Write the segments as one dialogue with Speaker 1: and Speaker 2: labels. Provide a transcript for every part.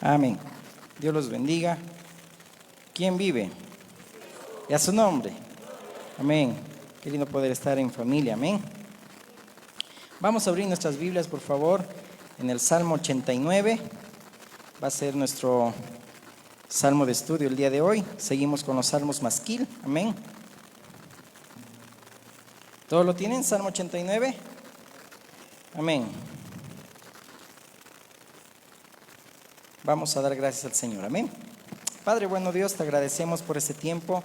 Speaker 1: Amén. Dios los bendiga. ¿Quién vive? Y a su nombre. Amén. Qué lindo poder estar en familia. Amén. Vamos a abrir nuestras Biblias, por favor, en el Salmo 89. Va a ser nuestro salmo de estudio el día de hoy. Seguimos con los salmos masquil. Amén. ¿Todos lo tienen? Salmo 89. Amén. Vamos a dar gracias al Señor. Amén. Padre bueno Dios, te agradecemos por este tiempo,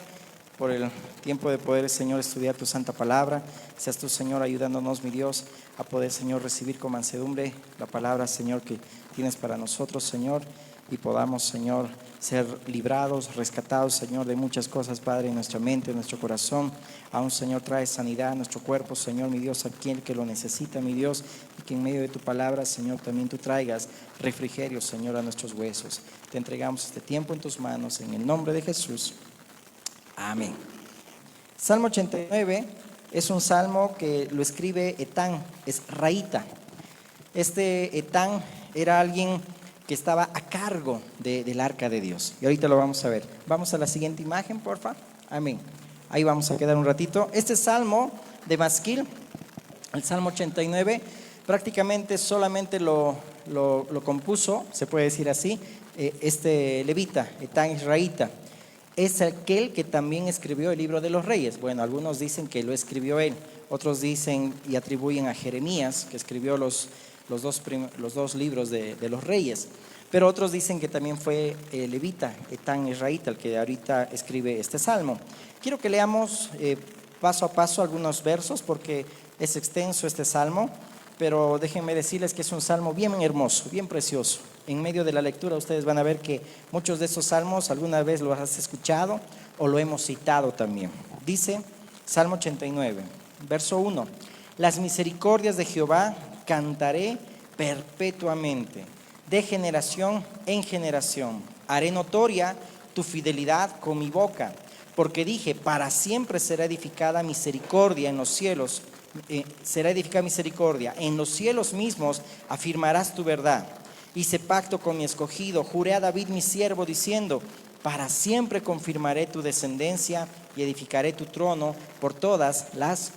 Speaker 1: por el tiempo de poder, Señor, estudiar tu santa palabra. Seas tú, Señor, ayudándonos, mi Dios, a poder, Señor, recibir con mansedumbre la palabra, Señor, que tienes para nosotros, Señor, y podamos, Señor, ser librados, rescatados, Señor, de muchas cosas, Padre, en nuestra mente, en nuestro corazón. Aún, Señor, trae sanidad a nuestro cuerpo, Señor, mi Dios, a quien que lo necesita, mi Dios, y que en medio de tu palabra, Señor, también tú traigas refrigerio, Señor, a nuestros huesos. Te entregamos este tiempo en tus manos, en el nombre de Jesús. Amén. Salmo 89 es un salmo que lo escribe Etán, es raíta. Este Etán era alguien que estaba a cargo del arca de Dios. Y ahorita lo vamos a ver. Vamos a la siguiente imagen, porfa. Amén. Ahí vamos a quedar un ratito. Este salmo de masquil, el Salmo 89, prácticamente solamente lo compuso, se puede decir así, este levita, Etán israelita. Es aquel que también escribió el libro de los reyes. Bueno, algunos dicen que lo escribió él, otros dicen y atribuyen a Jeremías, que escribió los dos libros de los reyes, pero otros dicen que también fue levita, Etán israelita, el que ahorita escribe este salmo. Quiero que leamos paso a paso algunos versos porque es extenso este salmo, pero déjenme decirles que es un salmo bien hermoso, bien precioso. En medio de la lectura ustedes van a ver que muchos de esos salmos alguna vez los has escuchado o lo hemos citado también. Dice Salmo 89, verso 1: las misericordias de Jehová cantaré perpetuamente, de generación en generación. Haré notoria tu fidelidad con mi boca, porque dije, para siempre será edificada misericordia en los cielos. Será edificada misericordia en los cielos mismos, afirmarás tu verdad. Hice pacto con mi escogido, juré a David mi siervo diciendo, para siempre confirmaré tu descendencia y edificaré tu trono por todas las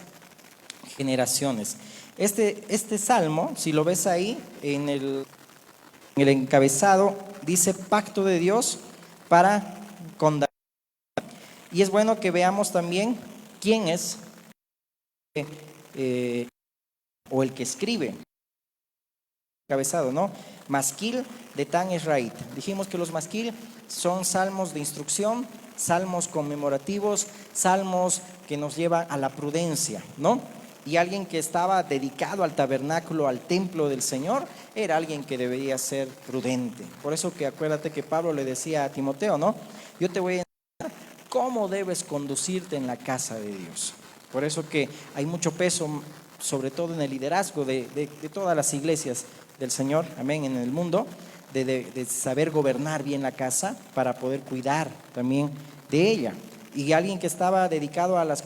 Speaker 1: generaciones. Este salmo, si lo ves ahí en el encabezado, dice pacto de Dios para con David. Y es bueno que veamos también quién es o el que escribe. Encabezado, ¿no? Masquil de Etán israelita. Dijimos que los masquil son salmos de instrucción, salmos conmemorativos, salmos que nos llevan a la prudencia, ¿no? Y alguien que estaba dedicado al tabernáculo, al templo del Señor, era alguien que debería ser prudente. Por eso que acuérdate que Pablo le decía a Timoteo, ¿no? Yo te voy a enseñar cómo debes conducirte en la casa de Dios. Por eso que hay mucho peso, sobre todo en el liderazgo de todas las iglesias del Señor, amén, en el mundo, de saber gobernar bien la casa para poder cuidar también de ella. Y alguien que estaba dedicado a las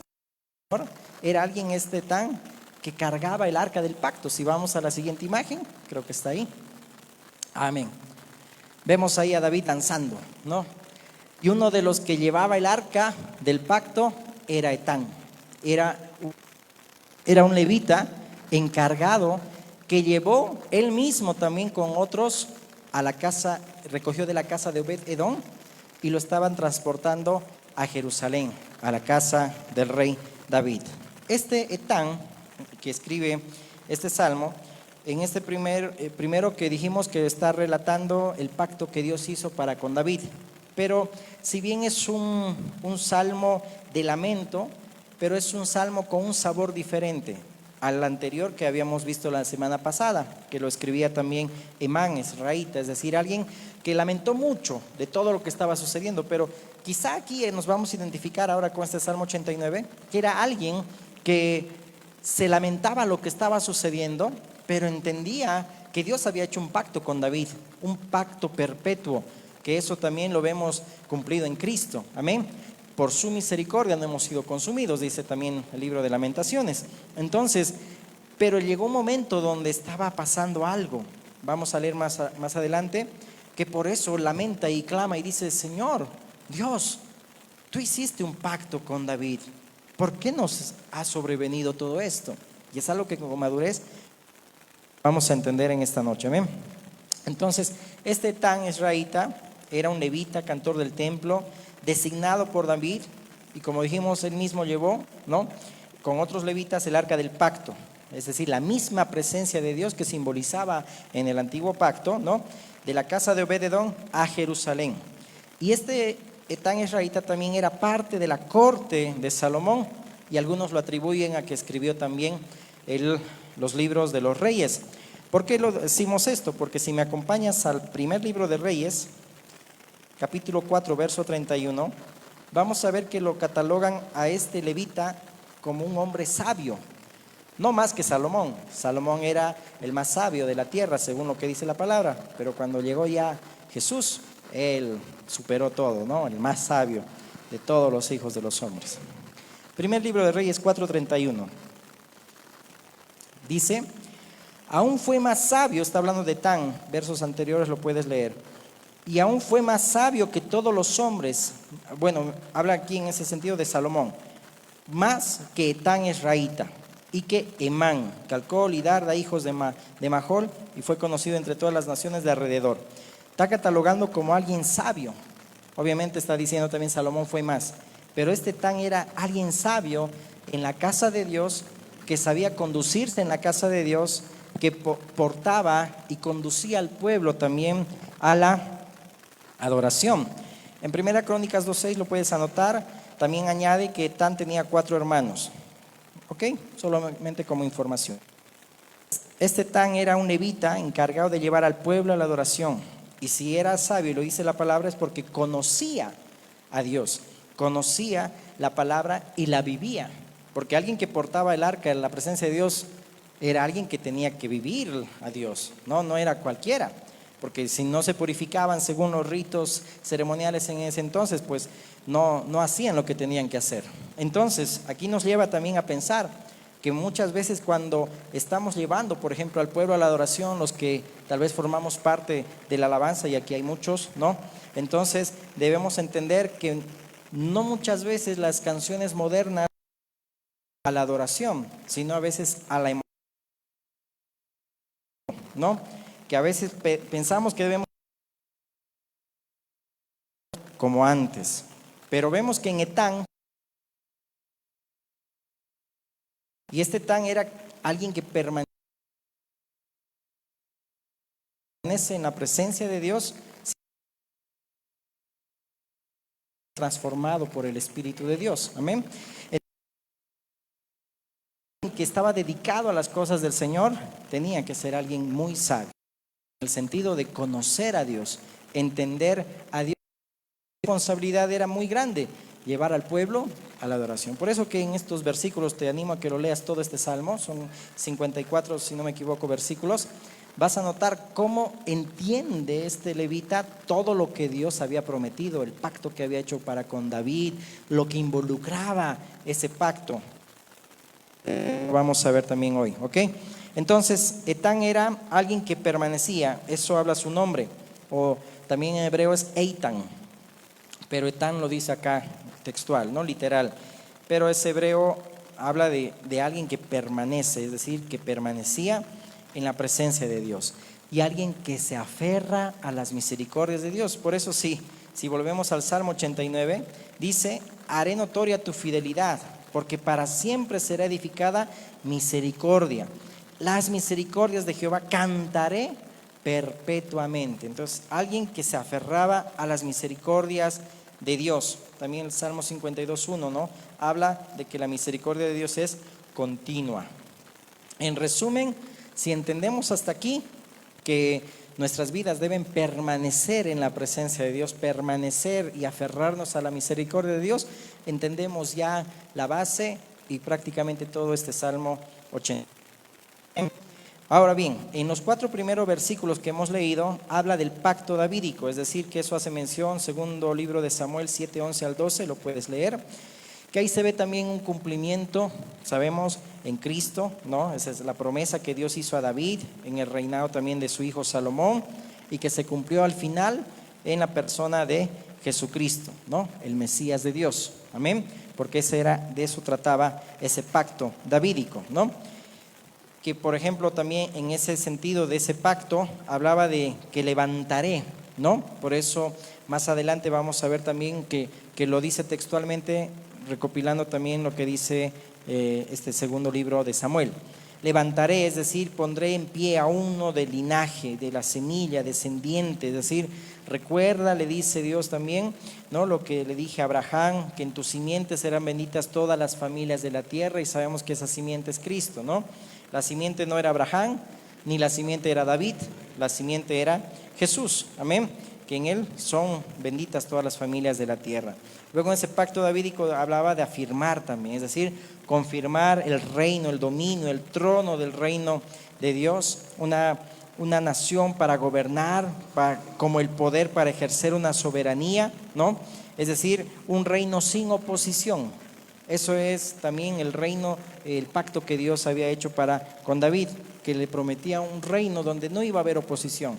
Speaker 1: cosas, era alguien tan que cargaba el arca del pacto. Si vamos a la siguiente imagen, creo que está ahí. Amén. Vemos ahí a David danzando, ¿no? Y uno de los que llevaba el arca del pacto era Etán. Era un levita encargado que llevó él mismo también con otros a la casa, recogió de la casa de Obed-Edom y lo estaban transportando a Jerusalén, a la casa del rey David. Este Etán, que escribe este salmo, en este primero que dijimos que está relatando el pacto que Dios hizo para con David. Pero si bien es un salmo de lamento, pero es un salmo con un sabor diferente al anterior que habíamos visto la semana pasada, que lo escribía también Emán, israelita, es decir, alguien que lamentó mucho de todo lo que estaba sucediendo, pero quizá aquí nos vamos a identificar ahora con este Salmo 89, que era alguien que se lamentaba lo que estaba sucediendo, pero entendía que Dios había hecho un pacto con David, un pacto perpetuo, que eso también lo vemos cumplido en Cristo, amén. Por su misericordia no hemos sido consumidos, dice también el libro de Lamentaciones. Entonces, pero llegó un momento donde estaba pasando algo. Vamos a leer más adelante. que por eso lamenta y clama y dice: Señor, Dios, tú hiciste un pacto con David, ¿por qué nos ha sobrevenido todo esto? Y es algo que con madurez vamos a entender en esta noche, amén. Entonces, este Etán Ezraíta era un levita, cantor del templo, designado por David, y como dijimos, él mismo llevó, ¿no?, con otros levitas el arca del pacto, es decir, la misma presencia de Dios que simbolizaba en el antiguo pacto, ¿no?, de la casa de Obed-edom a Jerusalén. Y este Etán Ezraíta también era parte de la corte de Salomón, y algunos lo atribuyen a que escribió también los libros de los reyes. ¿Por qué lo decimos esto? Porque si me acompañas al primer libro de Reyes, capítulo 4, verso 31, vamos a ver que lo catalogan a este levita como un hombre sabio, no más que Salomón. Salomón era el más sabio de la tierra, según lo que dice la palabra, pero cuando llegó ya Jesús, él superó todo, ¿no?, el más sabio de todos los hijos de los hombres. Primer libro de Reyes 4:31 dice: aún fue más sabio, está hablando de Etán, versos anteriores lo puedes leer, y aún fue más sabio que todos los hombres. Bueno, habla aquí en ese sentido de Salomón, más que Etán Ezraíta, y que Emán, Calcol y Darda, hijos de Mahol, y fue conocido entre todas las naciones de alrededor. Está catalogando como alguien sabio. Obviamente está diciendo también Salomón fue más, pero este Etán era alguien sabio en la casa de Dios, que sabía conducirse en la casa de Dios, que portaba y conducía al pueblo también a la adoración. En Primera Crónicas 2:6 lo puedes anotar. También añade que Etán tenía 4 hermanos. ¿Ok? Solamente como información. Este Etán era un levita encargado de llevar al pueblo a la adoración. Y si era sabio, y lo dice la palabra, es porque conocía a Dios, conocía la palabra y la vivía. Porque alguien que portaba el arca en la presencia de Dios era alguien que tenía que vivir a Dios, no era cualquiera. Porque si no se purificaban según los ritos ceremoniales en ese entonces, pues no hacían lo que tenían que hacer. Entonces, aquí nos lleva también a pensar que muchas veces cuando estamos llevando, por ejemplo, al pueblo a la adoración, los que tal vez formamos parte de la alabanza, y aquí hay muchos, ¿no? Entonces, debemos entender que no muchas veces las canciones modernas a la adoración, sino a veces a la emoción, ¿no? Que a veces pensamos que debemos como antes, pero vemos que en Etán, y este Etán era alguien que permanece en la presencia de Dios, transformado por el Espíritu de Dios, amén. El que estaba dedicado a las cosas del Señor tenía que ser alguien muy sabio, en el sentido de conocer a Dios, entender a Dios. La responsabilidad era muy grande, llevar al pueblo a la adoración. Por eso que en estos versículos te animo a que lo leas todo este salmo, son 54, si no me equivoco, versículos. Vas a notar cómo entiende este levita todo lo que Dios había prometido, el pacto que había hecho para con David, lo que involucraba ese pacto. Vamos a ver también hoy, ¿ok? Entonces, Etán era alguien que permanecía, eso habla su nombre, o también en hebreo es Eitan, pero Etán lo dice acá textual, no literal, pero ese hebreo habla de alguien que permanece, es decir, que permanecía en la presencia de Dios, y alguien que se aferra a las misericordias de Dios. Por eso sí, si volvemos al Salmo 89, dice: haré notoria tu fidelidad, porque para siempre será edificada misericordia. Las misericordias de Jehová cantaré perpetuamente. Entonces, alguien que se aferraba a las misericordias de Dios. También el Salmo 52:1, ¿no?, habla de que la misericordia de Dios es continua. En resumen, si entendemos hasta aquí que nuestras vidas deben permanecer en la presencia de Dios, permanecer y aferrarnos a la misericordia de Dios, entendemos ya la base y prácticamente todo este Salmo 80. Ahora bien, en los 4 primeros versículos que hemos leído, habla del pacto davídico, es decir, que eso hace mención, segundo libro de Samuel 7:11 al 12, lo puedes leer, que ahí se ve también un cumplimiento, sabemos, en Cristo, ¿no? Esa es la promesa que Dios hizo a David, en el reinado también de su hijo Salomón, y que se cumplió al final en la persona de Jesucristo, ¿no? El Mesías de Dios, amén, porque de eso trataba ese pacto davídico, ¿no? Que por ejemplo también en ese sentido de ese pacto hablaba de que levantaré, ¿no? Por eso más adelante vamos a ver también que lo dice textualmente, recopilando también lo que dice este segundo libro de Samuel. Levantaré, es decir, pondré en pie a uno del linaje, de la semilla, descendiente, es decir, recuerda, le dice Dios también, ¿no? Lo que le dije a Abraham, que en tus simientes serán benditas todas las familias de la tierra, y sabemos que esa simiente es Cristo, ¿no? La simiente no era Abraham, ni la simiente era David, la simiente era Jesús, amén, que en él son benditas todas las familias de la tierra. Luego en ese pacto davídico hablaba de afirmar también, es decir, confirmar el reino, el dominio, el trono del reino de Dios, una nación para gobernar, como el poder para ejercer una soberanía, ¿no? Es decir, un reino sin oposición. Eso es también el reino, el pacto que Dios había hecho con David, que le prometía un reino donde no iba a haber oposición.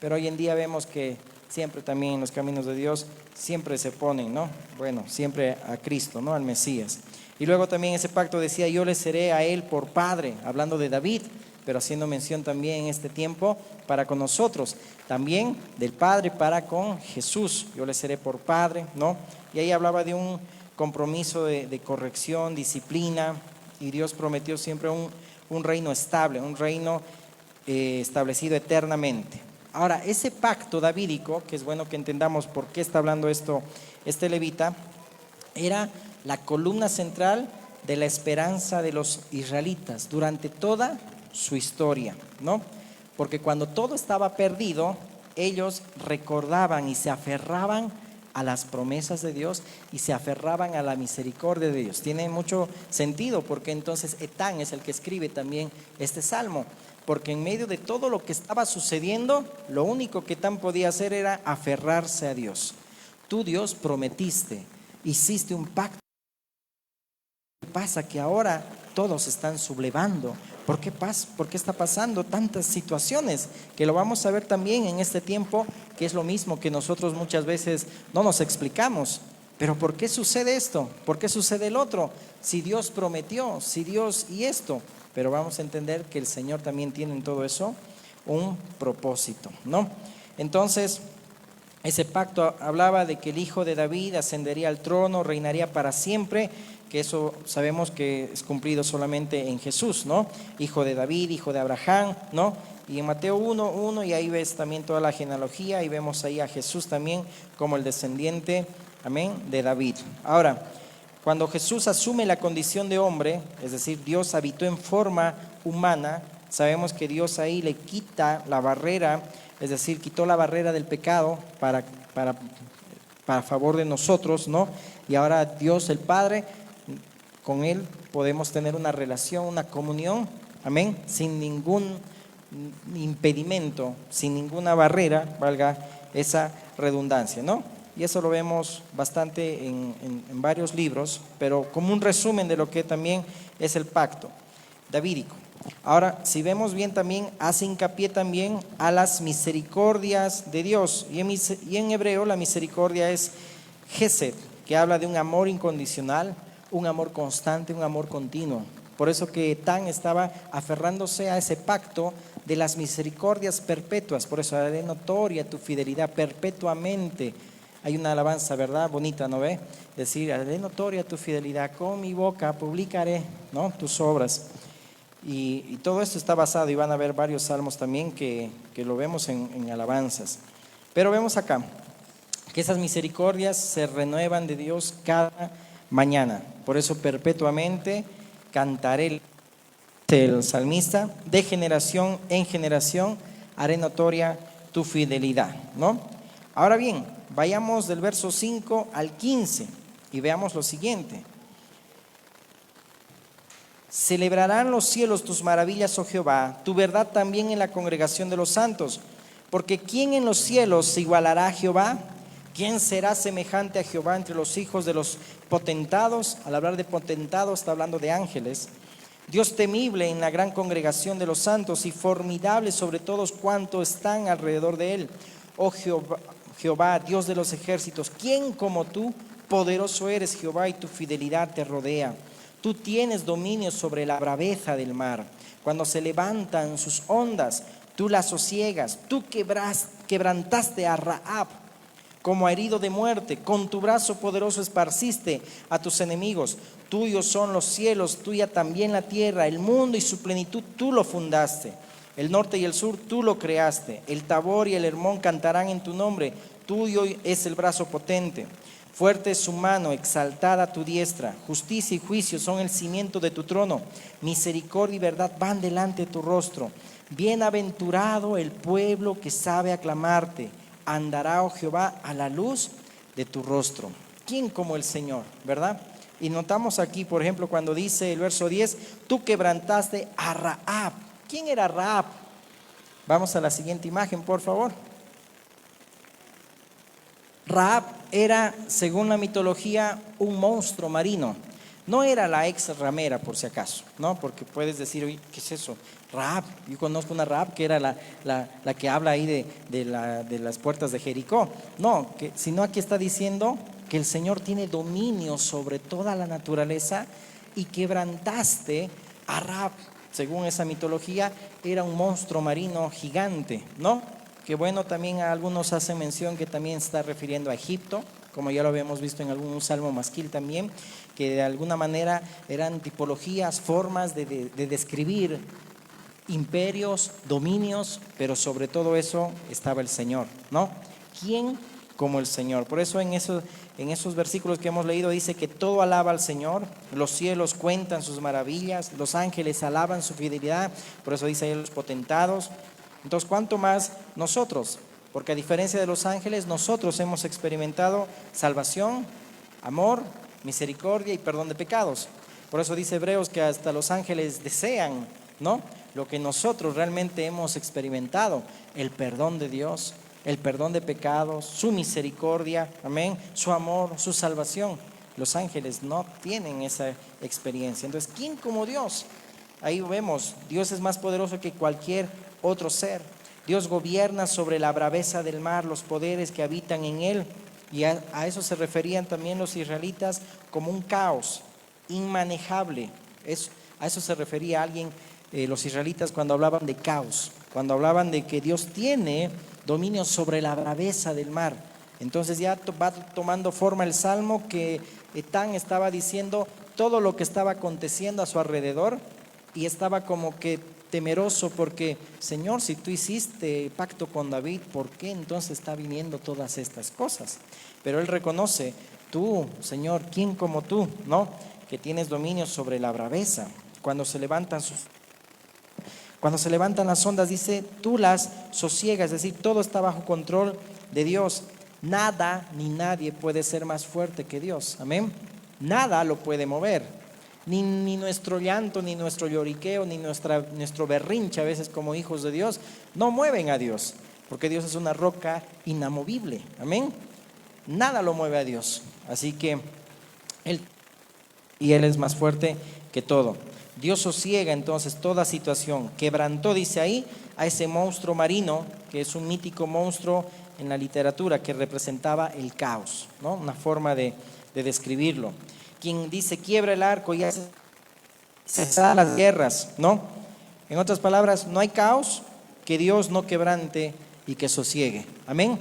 Speaker 1: Pero hoy en día vemos que siempre también en los caminos de Dios siempre se ponen, ¿no? Bueno, siempre a Cristo, ¿no? Al Mesías. Y luego también ese pacto decía, yo le seré a él por padre, hablando de David, pero haciendo mención también en este tiempo para con nosotros, también del Padre para con Jesús, yo le seré por padre, ¿no? Y ahí hablaba de un compromiso de corrección, disciplina, y Dios prometió siempre un reino estable, un reino establecido eternamente. Ahora, ese pacto davídico, que es bueno que entendamos por qué está hablando esto este levita, era la columna central de la esperanza de los israelitas durante toda su historia, ¿no? Porque cuando todo estaba perdido, ellos recordaban y se aferraban a las promesas de Dios y se aferraban a la misericordia de Dios. Tiene mucho sentido porque entonces Etán es el que escribe también este salmo, porque en medio de todo lo que estaba sucediendo, lo único que Etán podía hacer era aferrarse a Dios. Tú, Dios, prometiste, hiciste un pacto. ¿Qué pasa? Que ahora todos están sublevando. ¿Por qué está pasando tantas situaciones? Que lo vamos a ver también en este tiempo, que es lo mismo que nosotros muchas veces no nos explicamos. Pero ¿por qué sucede esto? ¿Por qué sucede el otro? Si Dios prometió, si Dios y esto. Pero vamos a entender que el Señor también tiene en todo eso un propósito, ¿no? Entonces, ese pacto hablaba de que el hijo de David ascendería al trono, reinaría para siempre, que eso sabemos que es cumplido solamente en Jesús, ¿no? Hijo de David, hijo de Abraham, ¿no? Y en Mateo 1:1, y ahí ves también toda la genealogía, y vemos ahí a Jesús también como el descendiente, amén, de David. Ahora, cuando Jesús asume la condición de hombre, es decir, Dios habitó en forma humana, sabemos que Dios ahí le quita la barrera, es decir, quitó la barrera del pecado para favor de nosotros, ¿no? Y ahora Dios el Padre, con Él podemos tener una relación, una comunión, amén, sin ningún impedimento, sin ninguna barrera, valga esa redundancia, ¿no? Y eso lo vemos bastante en varios libros, pero como un resumen de lo que también es el pacto davídico. Ahora, si vemos bien también, hace hincapié también a las misericordias de Dios. Y en hebreo la misericordia es Gesed, que habla de un amor incondicional, un amor constante, un amor continuo. Por eso que Etán estaba aferrándose a ese pacto de las misericordias perpetuas. Por eso haré notoria tu fidelidad perpetuamente. Hay una alabanza, ¿verdad? Bonita, ¿no ve? Decir, haré notoria tu fidelidad, con mi boca publicaré, ¿no? Tus obras. Y todo esto está basado, y van a ver varios salmos también que lo vemos en alabanzas. Pero vemos acá que esas misericordias se renuevan de Dios cada mañana. Por eso perpetuamente cantaré, el salmista, de generación en generación haré notoria tu fidelidad, ¿no? Ahora bien, vayamos del verso 5 al 15 y veamos lo siguiente. Celebrarán los cielos tus maravillas, oh Jehová, tu verdad también en la congregación de los santos. Porque ¿quién en los cielos se igualará a Jehová? ¿Quién será semejante a Jehová entre los hijos de los potentados? Al hablar de potentados está hablando de ángeles. Dios temible en la gran congregación de los santos y formidable sobre todos cuantos están alrededor de él. Oh Jehová, Dios de los ejércitos, ¿quién como tú? Poderoso eres, Jehová, y tu fidelidad te rodea. Tú tienes dominio sobre la braveza del mar. Cuando se levantan sus ondas, tú las sosiegas. Tú quebrantaste a Rahab como herido de muerte. Con tu brazo poderoso esparciste a tus enemigos. Tuyos son los cielos, tuya también la tierra, el mundo y su plenitud, tú lo fundaste. El norte y el sur, tú lo creaste. El Tabor y el Hermón cantarán en tu nombre. Tuyo es el brazo potente. Fuerte es su mano, exaltada tu diestra. Justicia y juicio son el cimiento de tu trono. Misericordia y verdad van delante de tu rostro. Bienaventurado el pueblo que sabe aclamarte. Andará, oh Jehová, a la luz de tu rostro. ¿Quién como el Señor? ¿Verdad? Y notamos aquí, por ejemplo, cuando dice el verso 10, tú quebrantaste a Rahab. ¿Quién era Rahab? Vamos a la siguiente imagen, por favor. Rahab era, según la mitología, un monstruo marino. No era la ex ramera, por si acaso, ¿no? Porque puedes decir, oye, ¿qué es eso? Rahab, yo conozco una Rahab que era la que habla ahí de las puertas de Jericó. No, sino aquí está diciendo que el Señor tiene dominio sobre toda la naturaleza y quebrantaste a Rahab. Según esa mitología, era un monstruo marino gigante, ¿no? Que bueno, también algunos hacen mención que también está refiriendo a Egipto, como ya lo habíamos visto en algún salmo masquil también, que de alguna manera eran tipologías, formas de describir imperios, dominios, pero sobre todo eso estaba el Señor, ¿no? ¿Quién como el Señor? Por eso en esos versículos que hemos leído dice que todo alaba al Señor, los cielos cuentan sus maravillas, los ángeles alaban su fidelidad, por eso dice ahí los potentados. Entonces, ¿cuánto más nosotros? Porque a diferencia de los ángeles, nosotros hemos experimentado salvación, amor, misericordia y perdón de pecados. Por eso dice Hebreos que hasta los ángeles desean, ¿no? Lo que nosotros realmente hemos experimentado, el perdón de Dios, el perdón de pecados, su misericordia, amén, su amor, su salvación. Los ángeles no tienen esa experiencia. Entonces, ¿quién como Dios? Ahí vemos, Dios es más poderoso que cualquier otro ser. Dios gobierna sobre la braveza del mar, los poderes que habitan en él. Y a eso se referían también los israelitas como un caos inmanejable. A eso se refería alguien, los israelitas, cuando hablaban de caos, cuando hablaban de que Dios tiene dominio sobre la braveza del mar. Entonces ya va tomando forma el salmo que Etán estaba diciendo todo lo que estaba aconteciendo a su alrededor y estaba como que temeroso porque, Señor, si tú hiciste pacto con David, ¿por qué entonces está viniendo todas estas cosas? Pero él reconoce, tú, Señor, ¿quién como tú, no? Que tienes dominio sobre la braveza. Cuando se levantan las ondas, dice, tú las sosiegas, es decir, todo está bajo control de Dios. Nada ni nadie puede ser más fuerte que Dios, amén. Nada lo puede mover. Ni nuestro llanto, ni nuestro lloriqueo, ni nuestro berrinche a veces como hijos de Dios, no mueven a Dios, porque Dios es una roca inamovible, amén. Nada lo mueve a Dios, así que Él es más fuerte que todo. Dios sosiega entonces toda situación, quebrantó, dice ahí, a ese monstruo marino, que es un mítico monstruo en la literatura que representaba el caos, ¿no? Una forma de describirlo. Quien dice quiebra el arco y hace cesar las guerras, ¿no? En otras palabras, no hay caos que Dios no quebrante y que sosiegue, amén.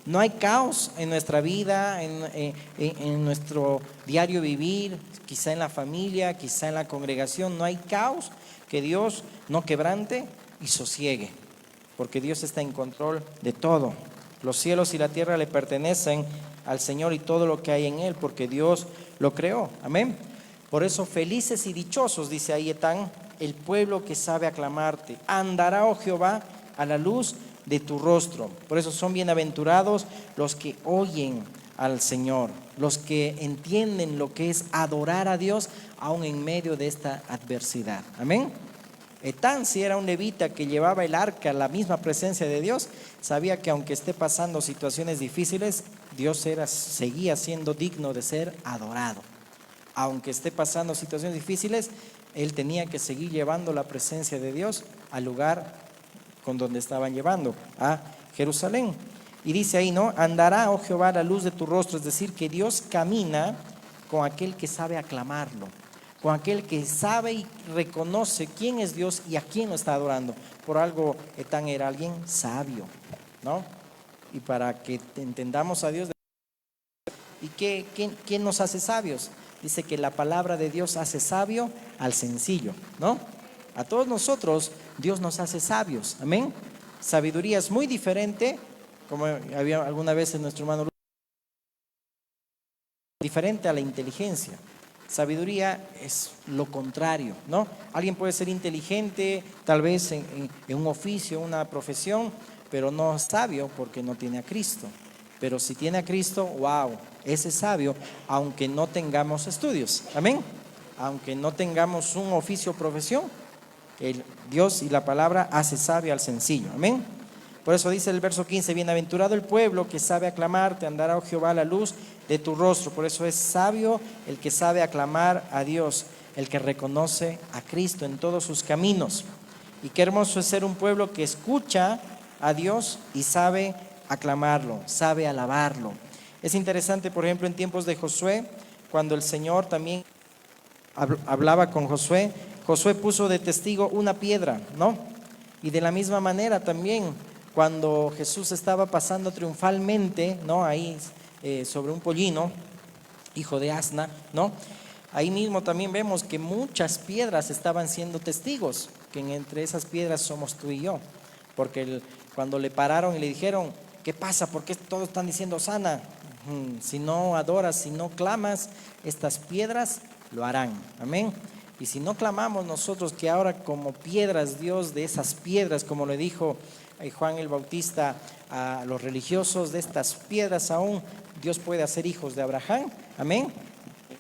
Speaker 1: No hay caos en nuestra vida, en nuestro diario vivir, quizá en la familia, quizá en la congregación. No hay caos que Dios no quebrante y sosiegue, porque Dios está en control de todo. Los cielos y la tierra le pertenecen al Señor y todo lo que hay en él, porque Dios lo creó, amén. Por eso felices y dichosos, dice ahí Etán, el pueblo que sabe aclamarte. Andará, oh Jehová, a la luz de tu rostro. Por eso son bienaventurados los que oyen al Señor, los que entienden lo que es adorar a Dios aún en medio de esta adversidad, amén. Etán, si era un levita que llevaba el arca, la misma presencia de Dios, sabía que aunque esté pasando situaciones difíciles, Dios seguía siendo digno de ser adorado. Aunque esté pasando situaciones difíciles, él tenía que seguir llevando la presencia de Dios al lugar con donde estaban llevando, a Jerusalén. Y dice ahí, ¿no? Andará, oh Jehová, la luz de tu rostro, es decir, que Dios camina con aquel que sabe aclamarlo, con aquel que sabe y reconoce quién es Dios y a quién lo está adorando. Por algo Etán era alguien sabio, ¿no? Y para que entendamos a Dios. ¿Y quién nos hace sabios? Dice que la palabra de Dios hace sabio al sencillo, ¿no? A todos nosotros Dios nos hace sabios, amén. Sabiduría es muy diferente, como había alguna vez en nuestro hermano, diferente a la inteligencia. Sabiduría es lo contrario, ¿no? Alguien puede ser inteligente, tal vez en un oficio, una profesión, pero no es sabio porque no tiene a Cristo. Pero si tiene a Cristo, wow, ese es sabio, aunque no tengamos estudios, amén. Aunque no tengamos un oficio o profesión, el Dios y la palabra hace sabio al sencillo, amén. Por eso dice el verso 15, bienaventurado el pueblo que sabe aclamarte, andará, oh Jehová, a la luz de tu rostro. Por eso es sabio el que sabe aclamar a Dios, el que reconoce a Cristo en todos sus caminos. Y qué hermoso es ser un pueblo que escucha a Dios y sabe aclamarlo, sabe alabarlo. Es interesante, por ejemplo, en tiempos de Josué, cuando el Señor también hablaba con Josué, Josué puso de testigo una piedra, ¿no? Y de la misma manera también, cuando Jesús estaba pasando triunfalmente, ¿no? Ahí sobre un pollino, hijo de asna, ¿no? Ahí mismo también vemos que muchas piedras estaban siendo testigos, que entre esas piedras somos tú y yo, porque cuando le pararon y le dijeron, ¿qué pasa? ¿Por qué todos están diciendo sana? Si no adoras, si no clamas, estas piedras lo harán, amén. Y si no clamamos nosotros que ahora como piedras, Dios de esas piedras, como le dijo Juan el Bautista a los religiosos, de estas piedras aún Dios puede hacer hijos de Abraham, amén.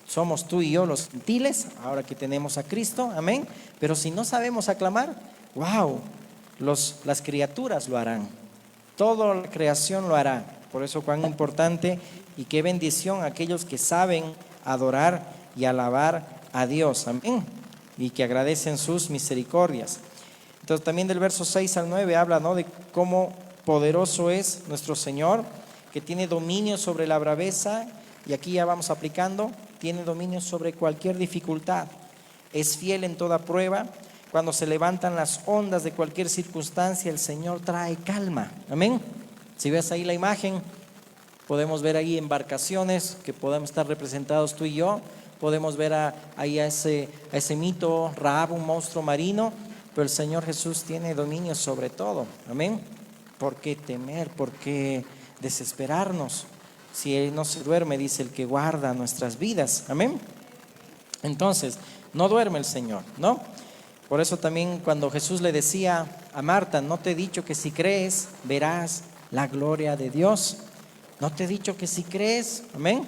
Speaker 1: Somos tú y yo los gentiles, ahora que tenemos a Cristo, amén. Pero si no sabemos aclamar, wow, las criaturas lo harán, toda la creación lo hará. Por eso cuán importante y qué bendición aquellos que saben adorar y alabar a Dios, amén, y que agradecen sus misericordias. Entonces también del verso 6 al 9 habla, ¿no?, de cómo poderoso es nuestro Señor, que tiene dominio sobre la braveza, y aquí ya vamos aplicando, tiene dominio sobre cualquier dificultad, es fiel en toda prueba. Cuando se levantan las ondas de cualquier circunstancia, el Señor trae calma, amén. Si ves ahí la imagen, podemos ver ahí embarcaciones que podemos estar representados tú y yo. Podemos ver ahí a ese mito, Rahab, un monstruo marino, pero el Señor Jesús tiene dominio sobre todo, amén. ¿Por qué temer? ¿Por qué desesperarnos? Si Él no se duerme, dice el que guarda nuestras vidas, amén. Entonces, no duerme el Señor, ¿no? Por eso también cuando Jesús le decía a Marta, no te he dicho que si crees, verás la gloria de Dios. No te he dicho que si crees, amén.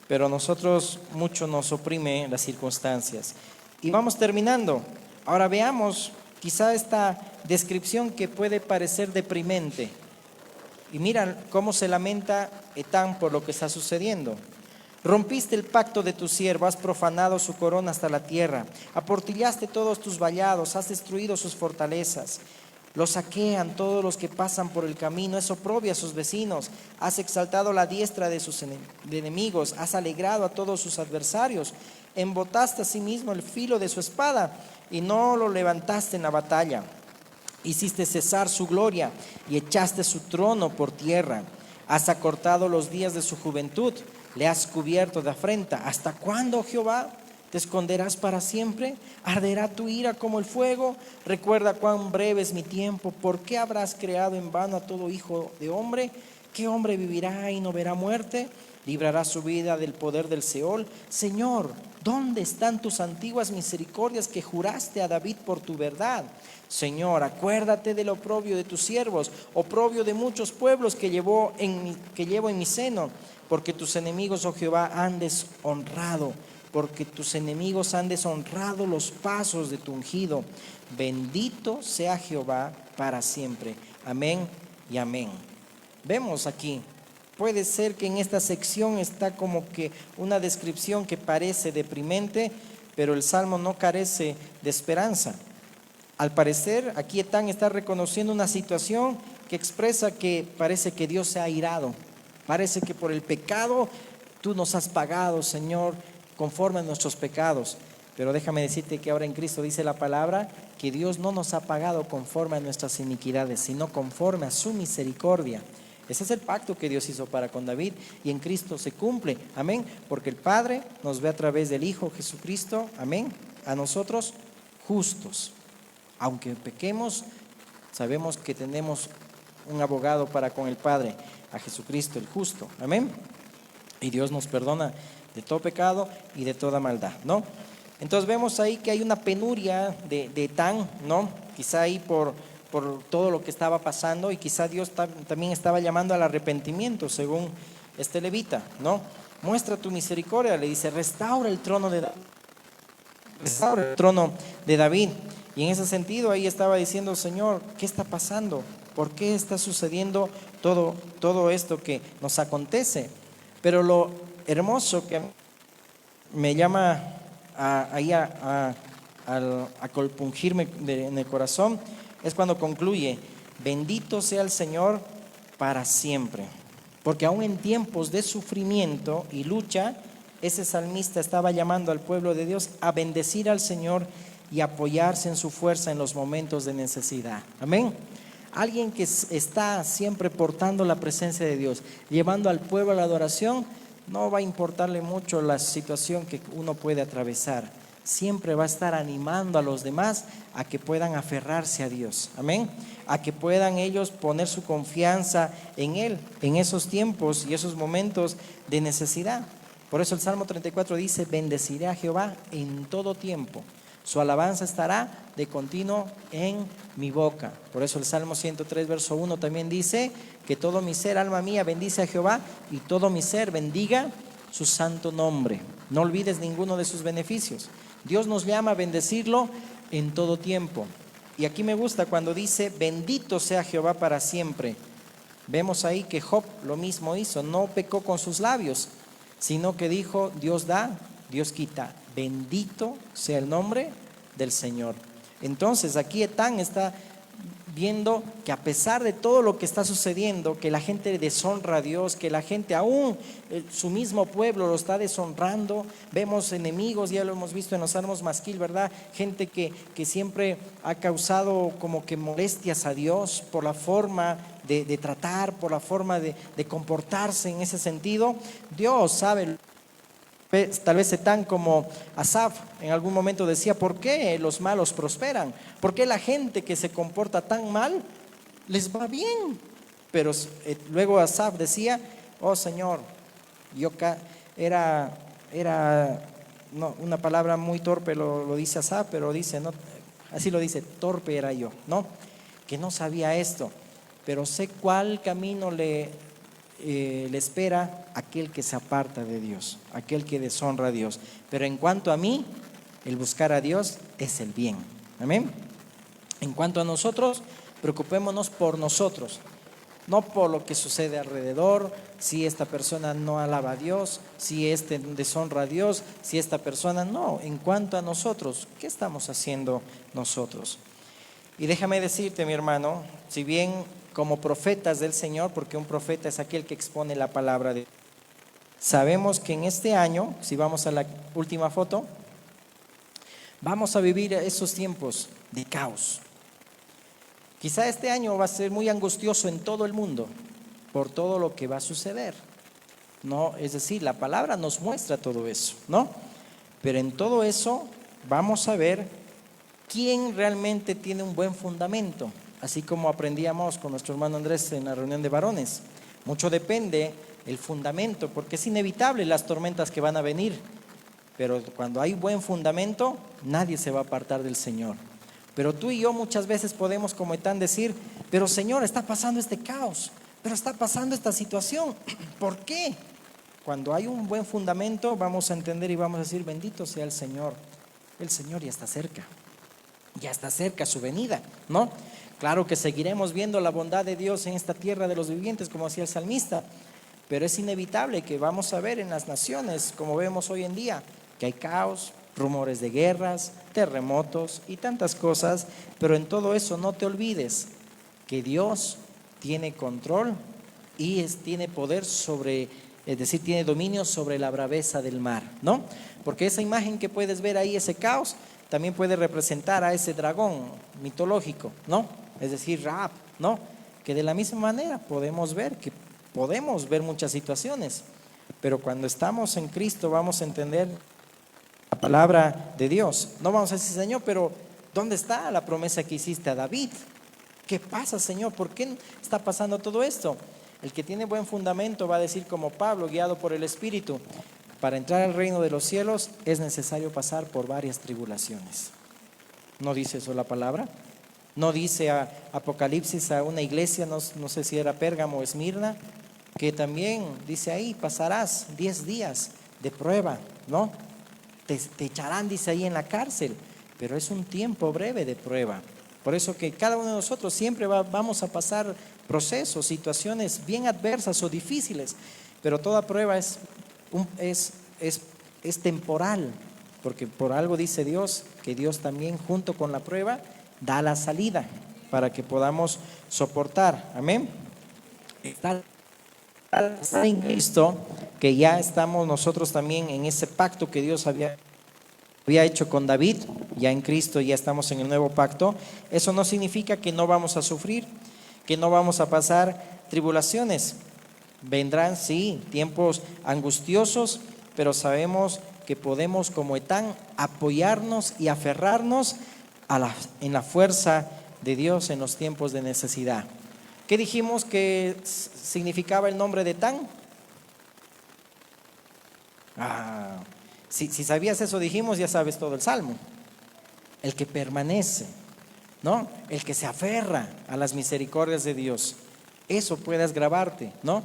Speaker 1: Pero a nosotros mucho nos oprime las circunstancias. Y vamos terminando. Ahora veamos quizá esta descripción que puede parecer deprimente. Y mira cómo se lamenta Etán por lo que está sucediendo. Rompiste el pacto de tu siervo, has profanado su corona hasta la tierra, aportillaste todos tus vallados, has destruido sus fortalezas. Lo saquean todos los que pasan por el camino, es oprobio a sus vecinos. Has exaltado la diestra de sus enemigos, has alegrado a todos sus adversarios. Embotaste a sí mismo el filo de su espada y no lo levantaste en la batalla. Hiciste cesar su gloria y echaste su trono por tierra. Has acortado los días de su juventud, le has cubierto de afrenta. ¿Hasta cuándo, Jehová? ¿Te esconderás para siempre? ¿Arderá tu ira como el fuego? Recuerda cuán breve es mi tiempo. ¿Por qué habrás creado en vano a todo hijo de hombre? ¿Qué hombre vivirá y no verá muerte? ¿Librará su vida del poder del Seol? Señor, ¿dónde están tus antiguas misericordias que juraste a David por tu verdad? Señor, acuérdate del oprobio de tus siervos, oprobio de muchos pueblos que llevo en mi seno, porque tus enemigos, oh Jehová, han deshonrado. Porque tus enemigos han deshonrado los pasos de tu ungido. Bendito sea Jehová para siempre. Amén y amén. Vemos aquí, puede ser que en esta sección está como que una descripción que parece deprimente, pero el Salmo no carece de esperanza. Al parecer, aquí Etán está reconociendo una situación que expresa que parece que Dios se ha airado. Parece que por el pecado tú nos has pagado, Señor, conforme a nuestros pecados. Pero déjame decirte que ahora en Cristo dice la palabra que Dios no nos ha pagado conforme a nuestras iniquidades, sino conforme a su misericordia. Ese es el pacto que Dios hizo para con David y en Cristo se cumple. Amén. Porque el Padre nos ve a través del Hijo Jesucristo. Amén. A nosotros justos. Aunque pequemos, sabemos que tenemos un abogado para con el Padre, a Jesucristo el justo. Amén. Y Dios nos perdona de todo pecado y de toda maldad, ¿no? Entonces vemos ahí que hay una penuria de Etán, ¿no? Quizá ahí por todo lo que estaba pasando y quizá Dios también estaba llamando al arrepentimiento, según este levita, ¿no? Muestra tu misericordia, le dice, restaura el trono de David. Restaura el trono de David. Y en ese sentido ahí estaba diciendo, Señor, ¿qué está pasando? ¿Por qué está sucediendo todo esto que nos acontece? Pero lo hermoso que me llama a compungirme en el corazón es cuando concluye, bendito sea el Señor para siempre. Porque aún en tiempos de sufrimiento y lucha, ese salmista estaba llamando al pueblo de Dios a bendecir al Señor y apoyarse en su fuerza en los momentos de necesidad. Amén. Alguien que está siempre portando la presencia de Dios, llevando al pueblo a la adoración, no va a importarle mucho la situación que uno puede atravesar. Siempre va a estar animando a los demás a que puedan aferrarse a Dios. Amén. A que puedan ellos poner su confianza en Él en esos tiempos y esos momentos de necesidad. Por eso el Salmo 34 dice, bendeciré a Jehová en todo tiempo. Su alabanza estará de continuo en mi boca. Por eso el Salmo 103, verso 1 también dice que todo mi ser, alma mía, bendice a Jehová y todo mi ser bendiga su santo nombre. No olvides ninguno de sus beneficios. Dios nos llama a bendecirlo en todo tiempo. Y aquí me gusta cuando dice, bendito sea Jehová para siempre. Vemos ahí que Job lo mismo hizo, no pecó con sus labios, sino que dijo, Dios da, Dios quita. Bendito sea el nombre del Señor. Entonces aquí Etán está viendo que a pesar de todo lo que está sucediendo, que la gente deshonra a Dios, que la gente aún su mismo pueblo lo está deshonrando, vemos enemigos, ya lo hemos visto en los Salmos Masquil, ¿verdad? Gente que siempre ha causado como que molestias a Dios por la forma de tratar, por la forma de comportarse en ese sentido. Dios sabe. Tal vez Etán como Asaf en algún momento decía, ¿por qué los malos prosperan? ¿Por qué la gente que se comporta tan mal les va bien? Pero luego Asaf decía, oh Señor, era no, una palabra muy torpe lo dice Asaf, pero dice, no, así lo dice, torpe era yo, ¿no? Que no sabía esto, pero sé cuál camino le espera aquel que se aparta de Dios, aquel que deshonra a Dios. Pero en cuanto a mí, el buscar a Dios es el bien. Amén. En cuanto a nosotros, preocupémonos por nosotros, no por lo que sucede alrededor, si esta persona no alaba a Dios, si este deshonra a Dios, si esta persona no. En cuanto a nosotros, ¿qué estamos haciendo nosotros? Y déjame decirte, mi hermano, si bien como profetas del Señor, porque un profeta es aquel que expone la palabra de Dios, sabemos que en este año, si vamos a la última foto, vamos a vivir esos tiempos de caos. Quizá este año va a ser muy angustioso en todo el mundo por todo lo que va a suceder, ¿no? Es decir, la palabra nos muestra todo eso, ¿no? Pero en todo eso vamos a ver quién realmente tiene un buen fundamento. Así como aprendíamos con nuestro hermano Andrés en la reunión de varones. Mucho depende el fundamento, porque es inevitable las tormentas que van a venir. Pero cuando hay buen fundamento, nadie se va a apartar del Señor. Pero tú y yo muchas veces podemos, como Etán, decir, pero Señor, está pasando este caos, pero está pasando esta situación. ¿Por qué? Cuando hay un buen fundamento, vamos a entender y vamos a decir, bendito sea el Señor. El Señor ya está cerca su venida, ¿no? Claro que seguiremos viendo la bondad de Dios en esta tierra de los vivientes, como decía el salmista, pero es inevitable que vamos a ver en las naciones, como vemos hoy en día, que hay caos, rumores de guerras, terremotos y tantas cosas, pero en todo eso no te olvides que Dios tiene control y tiene poder sobre, es decir, tiene dominio sobre la braveza del mar, ¿no? Porque esa imagen que puedes ver ahí, ese caos, también puede representar a ese dragón mitológico, ¿no? Es decir, Rahab, ¿no? Que de la misma manera podemos ver muchas situaciones, pero cuando estamos en Cristo vamos a entender la palabra de Dios. No vamos a decir, Señor, pero ¿dónde está la promesa que hiciste a David? ¿Qué pasa, Señor? ¿Por qué está pasando todo esto? El que tiene buen fundamento va a decir como Pablo, guiado por el Espíritu: para entrar al reino de los cielos es necesario pasar por varias tribulaciones. ¿No dice eso la palabra? ¿No dice Apocalipsis a una iglesia, no sé si era Pérgamo o Esmirna, que también dice ahí, pasarás 10 días de prueba, ¿no? Te echarán, dice ahí, en la cárcel, pero es un tiempo breve de prueba. Por eso que cada uno de nosotros siempre vamos a pasar procesos, situaciones bien adversas o difíciles, pero toda prueba es temporal, porque por algo dice Dios, que Dios también junto con la prueba da la salida para que podamos soportar. Amén. Está en Cristo, que ya estamos nosotros también en ese pacto que Dios había hecho con David. Ya en Cristo ya estamos en el nuevo pacto. Eso no significa que no vamos a sufrir, que no vamos a pasar tribulaciones. Vendrán, sí, tiempos angustiosos, pero sabemos que podemos, como Etán, apoyarnos y aferrarnos en la fuerza de Dios en los tiempos de necesidad. ¿Qué dijimos que significaba el nombre de Etán? Si sabías eso, dijimos, ya sabes todo el Salmo. El que permanece, ¿no? El que se aferra a las misericordias de Dios. Eso puedes grabarte, ¿no?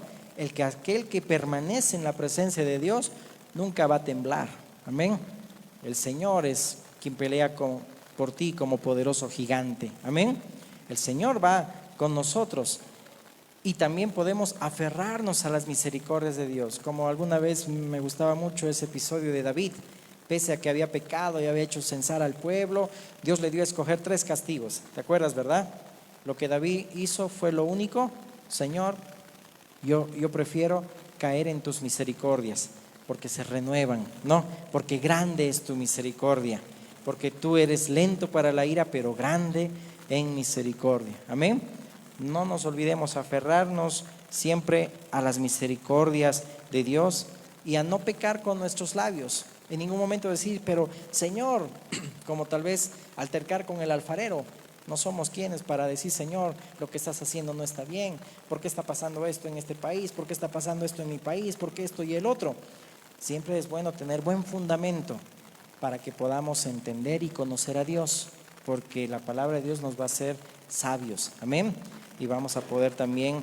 Speaker 1: Aquel que permanece en la presencia de Dios nunca va a temblar. Amén. El Señor es quien pelea por ti como poderoso gigante. Amén. El Señor va con nosotros. Y también podemos aferrarnos a las misericordias de Dios. Como alguna vez me gustaba mucho ese episodio de David. Pese a que había pecado y había hecho censar al pueblo, Dios le dio a escoger 3 castigos. ¿Te acuerdas, verdad? Lo que David hizo fue lo único: Señor, yo prefiero caer en tus misericordias, porque se renuevan, ¿no? Porque grande es tu misericordia, porque tú eres lento para la ira, pero grande en misericordia. Amén. No nos olvidemos aferrarnos siempre a las misericordias de Dios y a no pecar con nuestros labios. En ningún momento decir, pero Señor, como tal vez altercar con el alfarero. No somos quienes para decir, Señor, lo que estás haciendo no está bien. ¿Por qué está pasando esto en este país? ¿Por qué está pasando esto en mi país? ¿Por qué esto y el otro? Siempre es bueno tener buen fundamento para que podamos entender y conocer a Dios, porque la palabra de Dios nos va a hacer sabios. Amén. Y vamos a poder también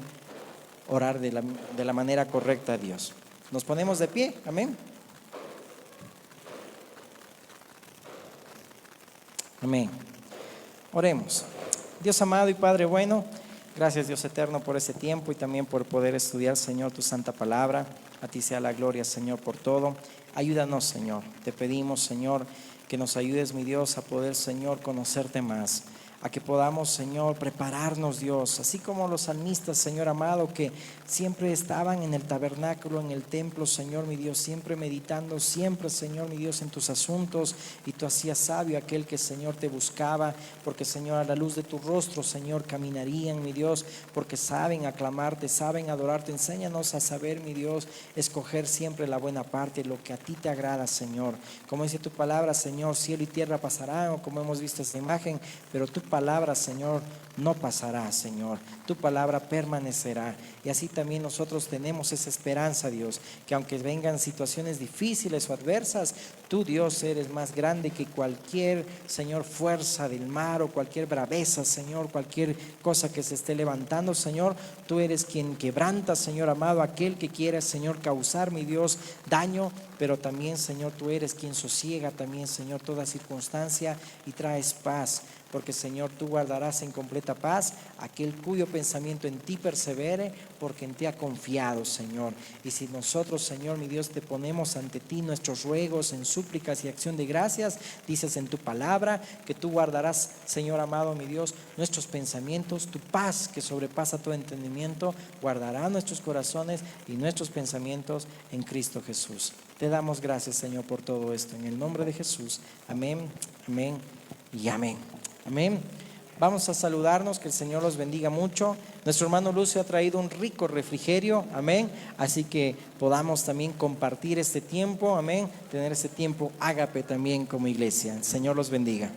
Speaker 1: orar de la manera correcta a Dios. Nos ponemos de pie. Amén. Amén. Oremos. Dios amado y Padre bueno, gracias Dios eterno por ese tiempo y también por poder estudiar, Señor, tu santa palabra. A ti sea la gloria, Señor, por todo. Ayúdanos, Señor. Te pedimos, Señor, que nos ayudes, mi Dios, a poder, Señor, conocerte más. A que podamos, Señor, prepararnos, Dios, así como los salmistas, Señor amado, que siempre estaban en el tabernáculo, en el templo, Señor, mi Dios, siempre meditando, siempre, Señor, mi Dios, en tus asuntos, y tú hacías sabio aquel que, Señor, te buscaba, porque, Señor, a la luz de tu rostro, Señor, caminarían, mi Dios, porque saben aclamarte, saben adorarte. Enséñanos a saber, mi Dios, escoger siempre la buena parte, lo que a ti te agrada, Señor. Como dice tu palabra, Señor, cielo y tierra pasarán, o como hemos visto esta imagen, pero tu palabra, Señor, no pasará, Señor. Tu palabra permanecerá. Y así también nosotros tenemos esa esperanza, Dios, que aunque vengan situaciones difíciles o adversas, tú, Dios, eres más grande que cualquier, Señor, fuerza del mar o cualquier braveza, Señor, cualquier cosa que se esté levantando, Señor. Tú eres quien quebranta, Señor amado, aquel que quiera, Señor, causar, mi Dios, daño, pero también, Señor, tú eres quien sosiega también, Señor, toda circunstancia y traes paz. porque Señor, tú guardarás en completa paz aquel cuyo pensamiento en ti persevere, porque en ti ha confiado, Señor. Y si nosotros, Señor, mi Dios, te ponemos ante ti nuestros ruegos en súplicas y acción de gracias, dices en tu palabra que tú guardarás, Señor amado, mi Dios, nuestros pensamientos, tu paz que sobrepasa todo entendimiento, guardará nuestros corazones y nuestros pensamientos en Cristo Jesús. Te damos gracias, Señor, por todo esto. En el nombre de Jesús. Amén, amén y amén. Amén. Vamos a saludarnos, que el Señor los bendiga mucho. Nuestro hermano Lucio ha traído un rico refrigerio, amén. Así que podamos también compartir este tiempo, amén. Tener ese tiempo ágape también como iglesia. El Señor los bendiga.